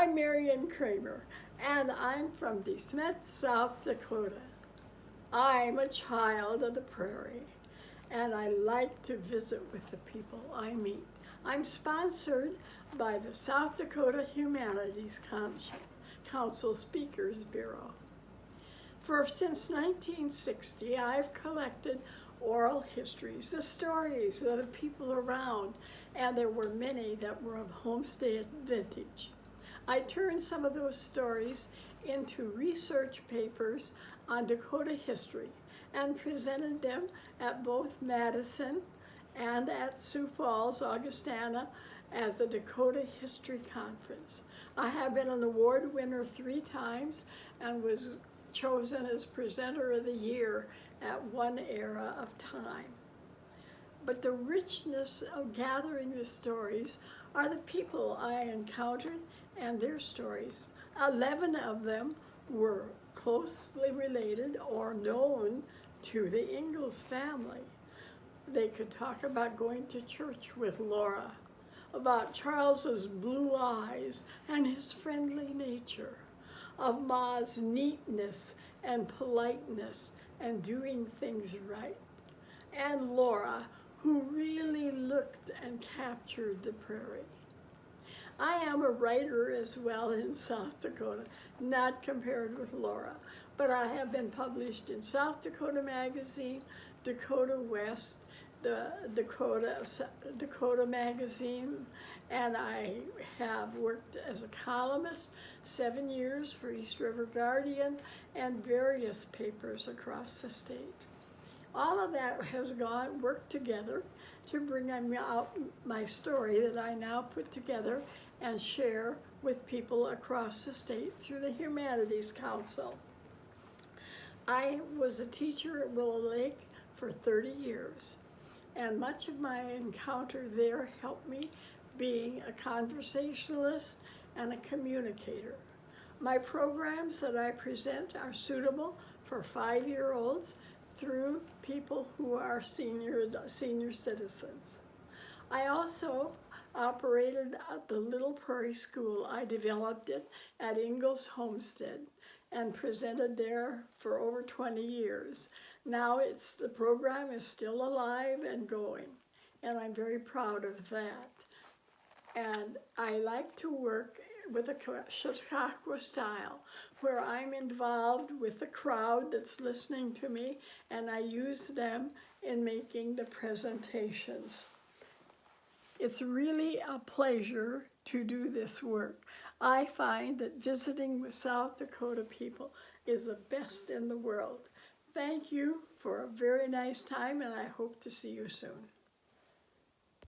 I'm Marian Cramer, and I'm from DeSmet, South Dakota. I'm a child of the prairie, and I like to visit with the people I meet. I'm sponsored by the South Dakota Humanities Council Speakers Bureau. Since 1960, I've collected oral histories, the stories of the people around, and there were many that were of homestead vintage. I turned some of those stories into research papers on Dakota history and presented them at both Madison and at Sioux Falls, Augustana, as a Dakota History Conference. I have been an award winner 3 times and was chosen as Presenter of the Year at one era of time. But the richness of gathering the stories are the people I encountered and their stories. 11 of them were closely related or known to the Ingalls family. They could talk about going to church with Laura, about Charles's blue eyes and his friendly nature, of Ma's neatness and politeness and doing things right, and Laura, who really looked and captured the prairie. I am a writer as well in South Dakota, not compared with Laura, but I have been published in South Dakota Magazine, Dakota West, the Dakota Magazine, and I have worked as a columnist 7 years for East River Guardian and various papers across the state. All of that has worked together to bring out my story that I now put together and share with people across the state through the Humanities Council. I was a teacher at Willow Lake for 30 years, and much of my encounter there helped me being a conversationalist and a communicator. My programs that I present are suitable for 5-year-olds through people who are senior citizens. I also operated at the Little Prairie School. I developed it at Ingalls Homestead and presented there for over 20 years. Now the program is still alive and going, and I'm very proud of that. And I like to work with a Chautauqua style, where I'm involved with the crowd that's listening to me, and I use them in making the presentations. It's really a pleasure to do this work. I find that visiting with South Dakota people is the best in the world. Thank you for a very nice time, and I hope to see you soon.